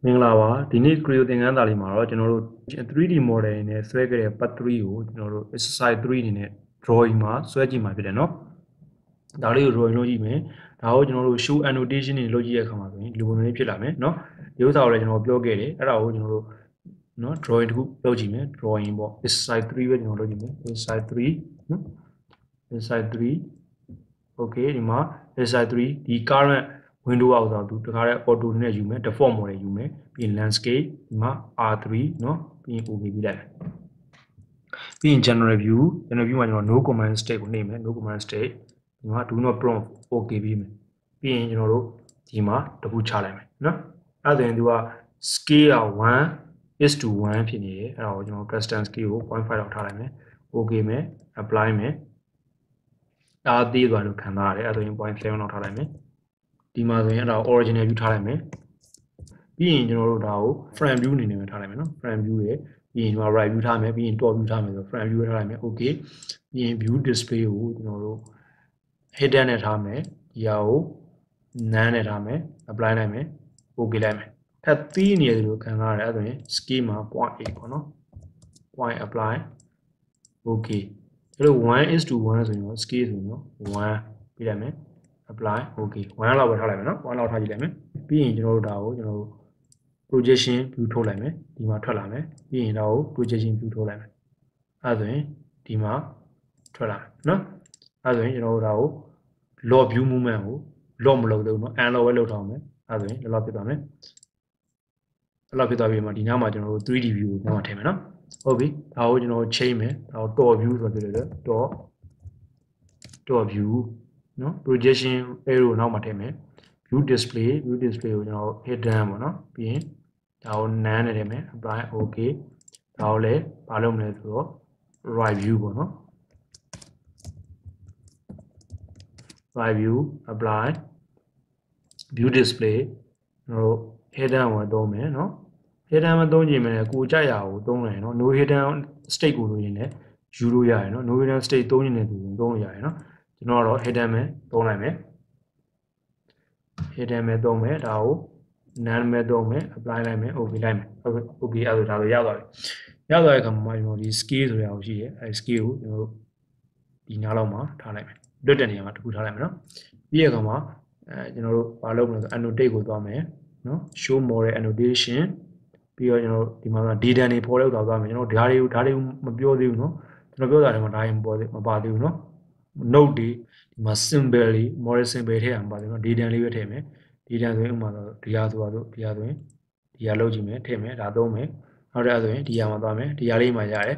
မင်္ဂလာပါဒီနေ့ Creo သင်ခန်းစာလေးမှာတော့ကျွန်တော်တို့ 3D model နဲ့ဆွဲခဲ့တဲ့ part 3ကိုကျွန်တော်တို့ exercise 3အနေနဲ့ drawing မှာဆွဲကြည့်မှာဖြစ်တယ်เนาะဒါလေးကို drawing လုပ်ကြည့်မယ်ဒါကိုကျွန်တော်တို့ show annotation တွေလုပ်ကြည့်ရတဲ့အခါမှာဆိုရင်ဒီလိုပုံစံလေးဖြစ်လာမယ်เนาะဒီဥစ္စာကိုလည်းကျွန်တော်ပြောခဲ့တယ်အဲ့ဒါကိုကျွန်တော်တို့เนาะ drawing တစ်ခုလုပ်ကြည့်မယ် drawing ပေါ့ exercise 3ပဲကျွန်တော်လုပ်ကြည့်မယ် exercise 3เนาะ exercise 3 okay ဒီမှာ exercise 3ဒီ current window အောက်ဆိုတော့ဒီခါတဲ့ auto နဲ့ယူမယ် default model ယူမယ်ပြီးရင် landscape ဒီမှာ R3 เนาะပြီးရင် OK ပြီးလိုက်ပြီးရင် general view မှာကျွန်တော် no command state ကိုနှိပ်မယ် no command state ဒီမှာ do not prompt OK ပြီးမယ်ပြီးရင်ကျွန်တော်တို့ဒီမှာတခုချလိုက်မယ်เนาะအဲ့ဒါဆိုရင်သူက scale 1:1 ဖြစ်နေတယ်အဲ့ဒါကိုကျွန်တော် custom scale ကို 0.5 လောက်ထားလိုက်မယ် OK မယ် apply မယ်ဒါသေးသွားလို့ခံစားရတယ်အဲ့ဒါဆိုရင် 0.7 လောက်ထားလိုက်မယ်ဒီမှာဆိုရင်အဲ့ဒါ original view ထားလိုက်မယ်ပြီးရင်ကျွန်တော်တို့ဒါကို front view အနေနဲ့ထားလိုက်မယ်နော် front view ရယ်ပြီးရင်ဒီမှာ right view ထားမယ်ပြီးရင် top view ထားမယ်ဆို front view ထားလိုက်မယ် okay ပြီးရင် view display ကိုကျွန်တော်တို့ hidden နဲ့ထားမယ်ဒီဟာကို none နဲ့ထားမယ် apply လိုက်မယ် okay လိုက်မယ်ထပ်သီးနေတယ်လို့ခံစားရတယ်အဲ့ဒါဆိုရင် scale မှာ 0.8 ပေါ့နော် point apply okay အဲ့လို 1:1 ဆိုရင်တော့ scale ဆိုရင်တော့ 1 ပြလိုက်မယ် apply okay 1 လောက်ပဲထားလိုက်မယ်နော်1လောက်ထားကြည့်လိုက်မယ်ပြီးရင်ကျွန်တော်တို့ဒါကိုကျွန်တော်တို့ projection view ထုတ်လိုက်မယ်ဒီမှာထွက်လာမယ်ပြီးရင်ဒါကို projection view ထုတ်လိုက်မယ်အဲဒါဆိုရင်ဒီမှာထွက်လာမယ်နော်အဲဒါဆိုရင်ကျွန်တော်တို့ဒါကို log view movement ကို log မလုပ်သေးဘူးနော် unlock ပဲလုပ်ထားအောင်မယ်အဲဒါဆိုရင်ဒီလောက်ဖြစ်သွားမယ်ဒီလောက်ဖြစ်သွားပြီးမှဒီနားမှာကျွန်တော်တို့ 3D view ကိုပြန်ထည့်မယ်နော်ဟုတ်ပြီဒါကိုကျွန်တော် change မယ်ဒါကို top view ဆိုပြီးတော့ top view နော် projection arrow နောက်မှာထည့်မယ် view display ကိုကျွန်တော် hidden ပေါ့နော်ပြီးရင်ဒါကို none နဲ့ထည့်မယ် apply okay ဒါကိုလည်းဘာလုပ်မလဲဆိုတော့ right view ပေါ့နော် right view apply view display ကျွန်တော်တို့ hidden ကိုသုံးမယ်နော် hidden မသုံးကြည့်မယ်ကိုကြိုက်ရအောင်သုံးတယ်နော် no hidden state ကိုလို့ရင်လည်းယူလို့ရတယ်နော် no hidden state သုံးရင်လည်းသုံးလို့ရတယ်နော်ကျွန်တော်ကတော့ hidden ပဲသုံးလိုက်မယ် hidden ပဲသုံးမယ်ဒါကို none ပဲသုံးမယ် apply လိုက်မယ် okay လိုက်မယ် okay အဲ့ဒါဆိုဒါလိုရသွားပြီရသွားတဲ့အခါမှာကျွန်တော်ဒီ scale ဆိုရအောင်ရှိတယ်အဲ scale ကိုကျွန်တော်တို့ဒီနားလောက်မှာထားလိုက်မယ်လွတ်တဲ့နေရာမှာတစ်ခုထားလိုက်မယ်နော်ပြီးတဲ့အခါမှာကျွန်တော်တို့ဘာလုပ်မလဲဆို annotate ကိုသွားမယ်နော် show model annotation ပြီးတော့ကျွန်တော်ဒီမှာ data တွေပေါ်လောက်သွားမယ်ကျွန်တော်ဓာတ်တွေကိုမပြောသေးဘူးနော်ကျွန်တော်ပြောတာတွေမှာဓာတ်တွေမပါသေးဘူးနော် note တွေဒီမှာ symbol တွေ model symbol ထည့်အောင်ပါတယ်နော် data လေးပဲထည့်မယ် data ဆိုရင်ဥပမာဒီဟာဆိုတော့ဒီဟာဆိုရင်ဒီဟာလောက်ကြည့်မယ်ထည့်မယ်ဒါသုံးမယ်နောက်တဲ့ဆိုရင်ဒီဟာမှာသွားမယ်ဒီဟာလေးမှာရတယ်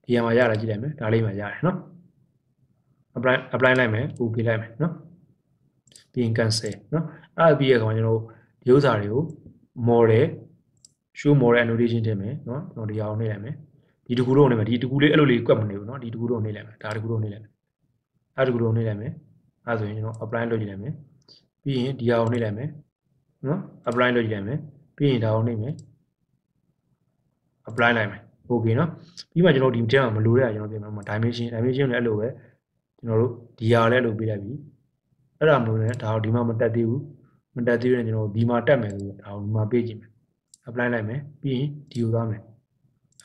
ဒီဟာမှာရတာကြည့်လိုက်မယ်ဒါလေးမှာရတယ်နော် apply လိုက်မယ် okay လိုက်မယ်နော်ပြီးရင် cancel နော်အဲ့ပြီးရကောင်ကျွန်တော်တို့ဒီဥစ္စာတွေကို model show model annotation ထည့်မယ်နော်ကျွန်တော်ဒီဟာကိုနှိပ်လိုက်မယ်ဒီတကူတော့နှိပ်မယ်ဒီတကူလေးအဲ့လိုလေးကွက်မနေဘူးနော်ဒီတကူတော့နှိပ်လိုက်မယ်ဒါတကူတော့နှိပ်လိုက်မယ်အဲ့တကူတော့နှိပ်လိုက်မယ်အဲ့ဆိုရင်ကျွန်တော် apply လုပ်ကြည့်လိုက်မယ်ပြီးရင်ဒီဟာကိုနှိပ်လိုက်မယ်နော် apply လုပ်ကြည့်လိုက်မယ်ပြီးရင်ဒါကိုနှိပ်မယ် apply လိုက်မယ် okay နော်ပြီးမှကျွန်တော်ဒီထဲမှာမလိုတဲ့ကျွန်တော်ပြင်မှာ dimension လည်းအဲ့လိုပဲကျွန်တော်တို့ဒီဟာလည်းအဲ့လိုပေးလိုက်ပြီအဲ့ဒါမလို့လည်းဒါကိုဒီမှာမတက်သေးဘူးမတက်သေးရင်ကျွန်တော်ဒီမှာတက်မယ်ဆိုတော့ဒါကိုဒီမှာပေးကြည့်မယ် apply လိုက်မယ်ပြီးရင်ဒီကိုသွားမယ်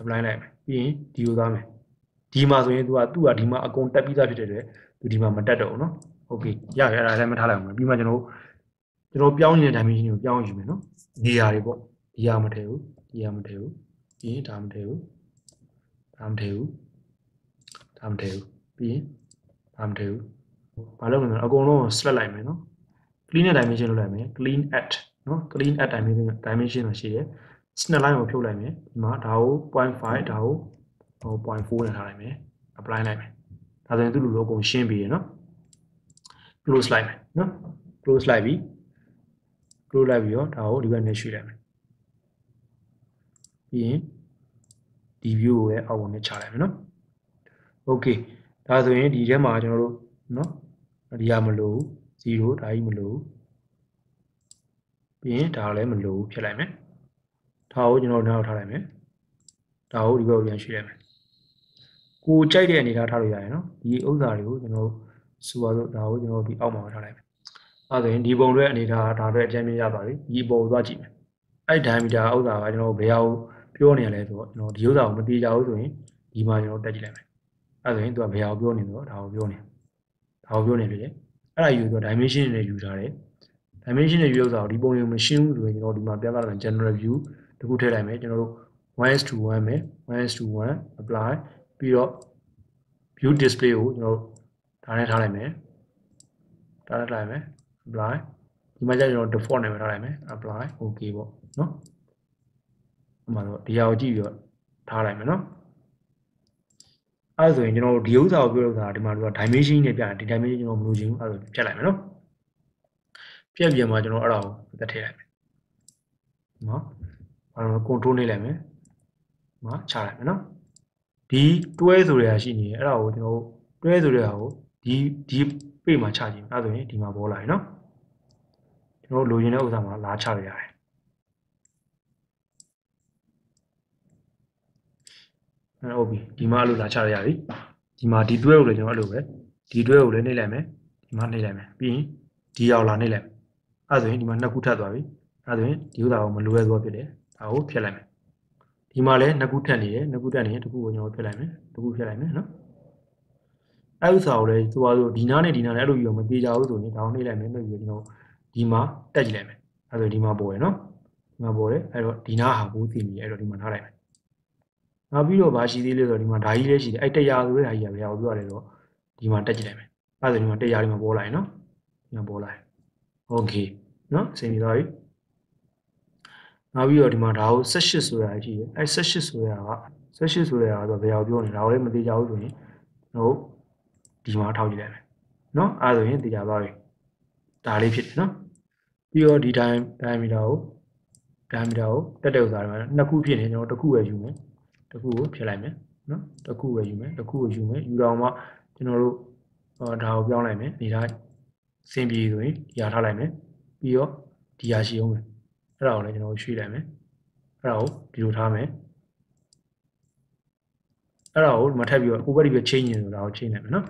apply လိုက်မယ်ပြီးရင်ဒီကိုသွားမယ်ဒီမှာဆိုရင်သူကဒီမှာအကုန်တက်ပြီးသားဖြစ်တဲ့အတွက်သူဒီမှာမတက်တော့ဘူးเนาะ okay ရပြီအဲ့ဒါလည်းမထားလိုက်အောင်ပြီးမှကျွန်တော်ပြောင်းနေတဲ့ dimension ကိုပြောင်းယူမယ်เนาะနေရာတွေပေါ့ဒီဟာမထည့်ဘူးဒီဟာမထည့်ဘူးပြီးရင်ဒါမထည့်ဘူးဒါမထည့်ဘူးဒါမထည့်ဘူးပြီးရင်ဒါမထည့်ဘူးဘာလုပ်မလဲအကုန်လုံး select လိုက်မယ်เนาะ clean တဲ့ dimension လုပ်လိုက်မယ် clean at เนาะ clean at dimension မှာရှိတယ် snap line ကိုဖြုတ်လိုက်မယ်ဒီမှာဒါကို 0.5 ဒါကို 0.4 နဲ့ထားလိုက်မယ် apply လိုက်မယ်ဒါဆိုရင်သူ့လိုလိုအကုန်ရှင်းပြီးရနော် close လိုက်မယ်နော် close လိုက်ပြီးတော့ဒါကိုဒီဘက်နဲ့ရွှေ့လိုက်မယ်ပြီးရင်ဒီ view ကိုလည်းအောက်ဝင်နဲ့ချလိုက်မယ်နော် okay ဒါဆိုရင်ဒီထဲမှာကျွန်တော်တို့နော်ဒီဟာမလိုဘူး0ဒါကြီးမလိုဘူးပြီးရင်ဒါလည်းမလိုဘူးဖြစ်လိုက်မယ်ဒါကိုကျွန်တော်နောက်ထားလိုက်မယ်ဒါကိုဒီဘက်ကိုပြန်ရွှေ့လိုက်မယ်ကိုကြိုက်တဲ့အနေထားထားလို့ရတယ်နော်ဒီဥစ္စာတွေကိုကျွန်တော်ဆိုပါတော့ဒါကိုကျွန်တော်ဒီအောက်မှာထားလိုက်မယ်အဲဒါဆိုရင်ဒီပုံတွေအနေထားဒါတွေအကြမ်းမြင်ရပါပြီဒီပုံကိုသွားကြည့်မယ် အဲ့ diameter ဥစ္စာကကျွန်တော်ဘယ်ဟာကိုပြောနေရလဲဆိုတော့ကျွန်တော်ဒီဥစ္စာကိုမသိကြဘူးဆိုရင်ဒီမှာကျွန်တော်တက်ကြည့်လိုက်မယ်အဲ့ဆိုရင်သူကဘယ်ဟာကိုပြောနေဆိုတော့ဒါကိုပြောနေလေအဲ့ဒါယူဆိုတော့ dimension နဲ့ယူထားတယ် dimension နဲ့ယူဥစ္စာကိုဒီပုံလေးမရှင်းဘူးဆိုရင်ကျွန်တော်ဒီမှာပြသလိုက်မယ် general view တခုထည့်လိုက်မယ်ကျွန်တော်တို့ 1:1 မယ် 1:1 apply ပြီးတော့ view display ကိုကျွန်တော်တို့ဒါနဲ့ထားလိုက်မယ်apply ဒီမှာကျကျွန်တော် default နဲ့ပဲထားလိုက်မယ် apply okay ပေါ့နော်ဥပမာတော့ဒီဟာကိုကြည့်ပြီးတော့ထားလိုက်မယ်နော်အဲ့ဆိုရင်ကျွန်တော်ဒီဥစ္စာကိုပြောလို့ဆိုတာဒီမှာတော့ dimension နဲ့ပြတယ်ဒီ dimension ကျွန်တော်မလို့ချင်ဘူးအဲ့ဆိုဖြတ်လိုက်မယ်နော်ဖြတ်ပြီးမှကျွန်တော်အဲ့ဒါကိုတက်ထည့်လိုက်မယ်နော်အဲ့တော့ control နှိပ်လိုက်မယ်နော်ချလိုက်မယ်နော်ဒီတွဲဆိုတဲ့ဟာရှိနေတယ်အဲ့ဒါကိုကျွန်တော်တွဲဆိုတဲ့ဟာကိုဒီပေမှာချကြည့်အဲ့ဆိုရင်ဒီမှာပေါ်လာပြီနော်ကျွန်တော်လိုချင်တဲ့ဥစ္စာမှာလာချရရတယ်ဟုတ်ပြီဒီမှာအဲ့လိုလာချရပြီဒီမှာဒီတွဲကိုလည်းကျွန်တော်အဲ့လိုပဲဒီတွဲကိုလည်းနှိပ်လိုက်မယ်ဒီမှာနှိပ်လိုက်မယ်ပြီးရင်ဒီအောင်လာနှိပ်လိုက်မယ်အဲ့ဆိုရင်ဒီမှာနှစ်ခုထပ်သွားပြီအဲ့ဆိုရင်ဒီဥစ္စာကိုမလိုရသောဖြစ်တယ်ဒါကိုဖြတ်လိုက်မယ်ဒီမှာလည်းနှစ်ခုထပ်နေတယ်နှစ်ခုထပ်နေရင်တစ်ခုကိုကျွန်တော်ဖြတ်လိုက်မယ်တစ်ခုဖြတ်လိုက်မယ်နော်အဲ့ဥစ္စာကိုလည်းဆိုပါစို့ဒီနားနဲ့ဒီနားနဲ့အဲ့လိုပြီးတော့မပြေကြဘူးဆိုရင်ဒါကိုနှိပ်လိုက်မယ်နှိပ်ပြီးကျွန်တော်ဒီမှာတက်ကြည့်လိုက်မယ်အဲ့ဆိုဒီမှာပေါ်ရယ်နော်ဒီမှာပေါ်တယ်အဲ့တော့ဒီနားဟာဘူးသိနေအဲ့တော့ဒီမှာထားလိုက်မယ်နောက်ပြီးတော့ဗာရှိသေးလဲဆိုတော့ဒီမှာဓာကြီးလည်းရှိတယ်အဲ့100ဆိုတဲ့ဓာကြီးကဘယ်ဟာကိုပြောရတယ်ဆိုတော့ဒီမှာတက်ကြည့်လိုက်မယ်အဲ့ဆိုဒီမှာ100ဒီမှာပေါ်လာရင်နော်ဒီမှာပေါ်လာရင်โอเคနော်အဆင်ပြေသွားပြီနောက်ပြီးတော့ဒီမှာဒါကို18ဆိုတာရှိတယ်အဲ့18ဆိုတာက18ဆိုတဲ့ဟာဆိုဘယ်ဟာကိုပြောနေတာဒါကိုလည်းမသိကြဘူးဆိုရင်တို့ဒီမှာထောက်ကြည့်လိုက်မယ်နော်အဲ့ဆိုရင်သိကြသွားပြီဒါလေးဖြစ်တယ်နော်ပြီးတော့ဒီ diameter ကိုတက်တဲ့ဥစ္စာတွေမှာနှစ်ခုဖြစ်နေကျွန်တော်တစ်ခုပဲယူမယ်တစ်ခုကိုဖြတ်လိုက်မယ်နော်တစ်ခုပဲယူမယ်တစ်ခုကိုယူမယ်ယူတော့မှကျွန်တော်တို့ဒါကိုပြောင်းလိုက်မယ်ဒီတိုင်းစင်ပြေဆိုရင်ဒီဟာထားလိုက်မယ်ပြီးတော့ဒီဟာရှိအောင်မယ်အဲ့ဒါကိုလည်းကျွန်တော်ရွှေ့လိုက်မယ်အဲ့ဒါကိုဒီလိုထားမယ်အဲ့ဒါကိုဒီမှာထပ်ပြီးတော့ over ဒီပဲ change နေလို့ဒါကို change လိုက်မယ်နော်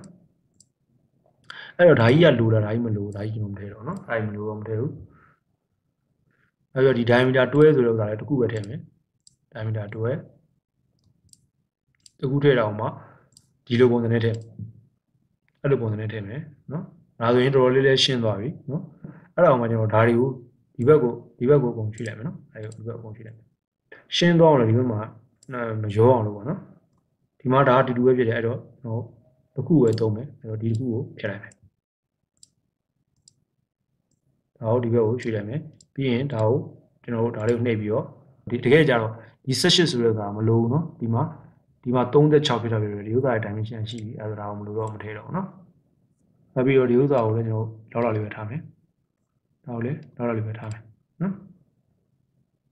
အဲ့တော့ဓာကြီးကလိုတာဓာကြီးမလိုဓာကြီးကျွန်တော်မထည့်တော့နော်အဲ့မလိုတော့မထည့်ဘူးအဲ့တော့ဒီ diameter တွဲဆိုတဲ့ဥစ္စာလည်းတစ်ခုပဲထည့်မယ် diameter တွဲတစ်ခုထည့်တော့မှဒီလိုပုံစံနဲ့ထည့်အဲ့လိုပုံစံနဲ့ထည့်မယ်နော်ဒါဆိုရင်တော်တော်လေးလည်းရှင်းသွားပြီနော်အဲ့ဒါမှကျွန်တော်ဓာတွေကိုဒီဘက်ကိုအကုန်ရွှေ့လိုက်မယ်နော်အဲ့ဒီဘက်အကုန်ရွှေ့လိုက်မယ်ရှင်းသွားအောင်လည်းဒီဘက်မှာမရောအောင်လို့ပေါ့နော်ဒီမှာဒါဒီလိုပဲဖြစ်တယ်အဲ့တော့ကျွန်တော်တစ်ခုပဲသုံးမယ်အဲ့တော့ဒီတစ်ခုကိုဖြတ်လိုက်မယ်ဒါကိုဒီဘက်ကိုရွှေ့လိုက်မယ်ပြီးရင်ဒါကိုကျွန်တော်တို့ဒါလေးကိုနှိပ်ပြီးတော့ဒီတကယ်ကြတော့ဒီ18ဆိုတဲ့ကမလိုဘူးနော်ဒီမှာ36ဖြစ်တာဖြစ်တယ်ဒီဥစ္စာရဲ့ dimension ရှိပြီအဲ့ဒါကိုမလိုတော့မထည့်တော့ဘူးနော်နောက်ပြီးတော့ဒီဥစ္စာကိုလည်းကျွန်တော်လောက်လေးပဲထားမယ်ဒါကိုလည်းလောက်လေးပဲထားမယ်နော်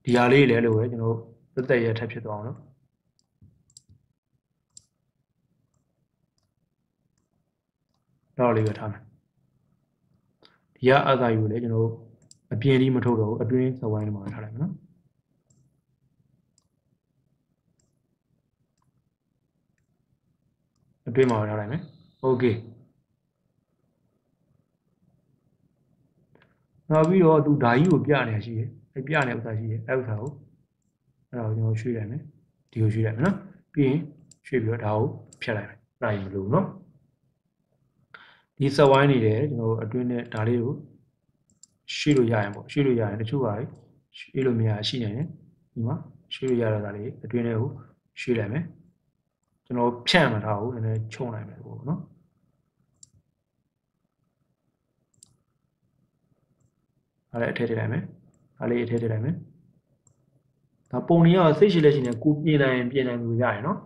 ဒီဟာလေးလည်းလို့ပဲကျွန်တော်သက်ရထပ်ဖြစ်သွားအောင်နော်လောက်လေးပဲထားမယ်ဒီကအသာယူလည်းကျွန်တော်အပြင်းကြီးမထုတ်တော့ဘူးအတွင်းစဝိုင်းထဲမှာထားလိုက်မယ်နော်အတွင်းမှာထားလိုက်မယ်โอเคနောက်ပြီးတော့သူဓာကြီးကိုပြနေရရှိတယ်အဲ့ပြနေဥစ္စာရှိတယ်အဲ့ဥစ္စာကိုအဲ့ဒါကိုကျွန်တော်ရွှေ့လိုက်မယ်ဒီကိုရွှေ့လိုက်မယ်နော်ပြီးရင်ရွှေ့ပြီးတော့ဒါကိုဖြတ်လိုက်မယ်အဲ့ဒါကြီးမလို့နော်ဒီစဝိုင်းနေတယ်ကျွန်တော်အတွင်းနဲ့ဒါလေးကိုရွှေ့လို့ရရင်ပေါ့ရွှေ့လို့ရရင်တချို့ပါရွှေ့လို့မရရှိနေတယ်ဒီမှာရွှေ့လို့ရတာလေးအတွင်းထဲကိုရွှေ့လိုက်မယ်ကျွန်တော်ဖြန့်မထားဘူးနည်းနည်းချုံလိုက်မယ်ပေါ့နော်အဲ့ဒါအထည့်ထည့်လိုက်မယ်အဲ့လေးအထည့်ထည့်လိုက်မယ်ဒါပုံလေးကစိတ်ရှိလက်ရှိနဲ့ကိုပြင်နိုင်လို့ရတယ်နော်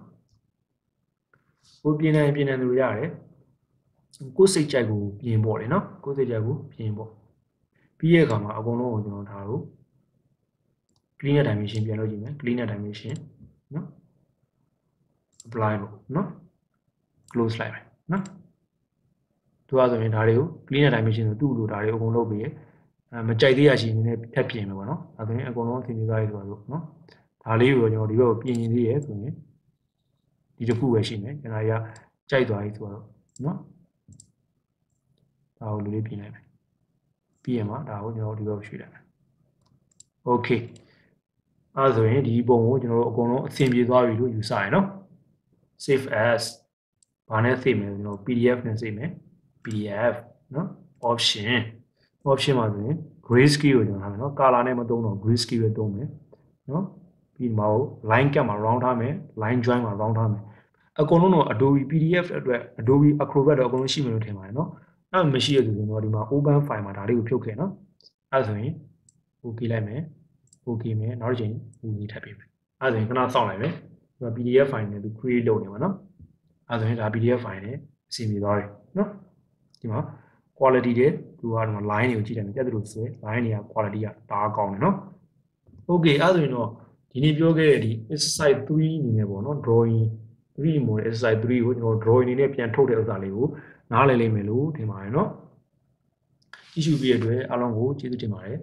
ကိုပြင်နိုင်လို့ရတယ်ကိုစိတ်ကြိုက်ကိုပြင်ပေါ့လေနော်ကိုစိတ်ကြိုက်ကိုပြင်ပေါ့ပြီးရဲ့အခါမှာအကုန်လုံးကိုကျွန်တော်ဒါကို cleaner dimension ပြန်လုပ်ကြည့်မယ် cleaner dimension နော် apply လို့နော် close လိုက်မယ်နော်သူကဆိုရင်ဒါတွေကို cleaner dimension ဆိုသူ့လိုဒါတွေအကုန်လုပ်ပြီးမကြိုက်သေးရရှိနေနဲ့ထပ်ပြင်မယ်ပေါ့နော်ဒါဆိုရင်အကုန်လုံးအဆင်ပြေသွားပြီဆိုတော့နော်ဒါလေးကိုကျွန်တော်ဒီဘက်ကိုပြင်ရင်သေးရဆိုရင်ဒီတစ်ခုပဲရှိမယ်ကျွန်တော်ရကြိုက်သွားပြီဆိုတော့နော်ဒါကိုလူလေးပြင်လိုက်မယ်ပြီးရင်မှဒါကိုကျွန်တော်ဒီဘက်ကိုရွှေ့လိုက်မယ်โอเค အဲ့ဆိုရင်ဒီပုံကိုကျွန်တော်တို့အကုန်လုံးအဆင်ပြေသွားပြီလို့ယူဆရနော် save as ဘာနဲ့ save မယ်ကျွန်တော် PDF နဲ့ save မယ် PDF နော် option မှာဆိုရင် grayscale ကိုကျွန်တော်ထားမယ်နော် color နဲ့မသုံးတော့ grayscale ပဲသုံးမယ်နော်ပြီးမှာ line cap မှာ round ထားမယ် line join မှာ round ထားမယ်အကုန်လုံးတော့ Adobe PDF အတွက် Adobe Acrobat တော့အကုန်လုံးရှိမယ်လို့ထင်ပါတယ်နော်အဲ့မရှိရဆိုရင်တော့ဒီမှာ open file မှာဒါလေးကိုဖြုတ်ခဲ့နော်အဲ့ဆိုရင် OK လိုက်မယ် OK မယ်နောက်တစ်ချိန် OK ထပ်ပေးမယ်အဲ့ဆိုရင်ခဏစောင့်လိုက်မယ်ဒီမှာ PDF file နဲ့သူ create လုပ်နေမှာနော်အဲ့ဆိုရင်ဒါ PDF file နဲ့အဆင်ပြေသွားပြီနော်ဒီမှာ quality တွေသူကဒီမှာ line တွေကိုကြည့်တယ်ပြတ်သလိုဆိုရင် line တွေက quality ကတအားကောင်းတယ်နော် Okay အဲ့ဆိုရင်တော့ဒီနေ့ပြောခဲ့တဲ့ဒီ exercise 3အနေနဲ့ပေါ့နော် drawing 3 mode exercise 3ကိုကျွန်တော် drawing အနေနဲ့ပြန်ထုတ်တဲ့ဥစ္စာလေးကိုနားလည်လိမ့်မယ်လို့ထင်ပါတယ်နော်ကြည့်ရှုပြီးတဲ့အတွက်အားလုံးကိုကျေးဇူးတင်ပါတယ်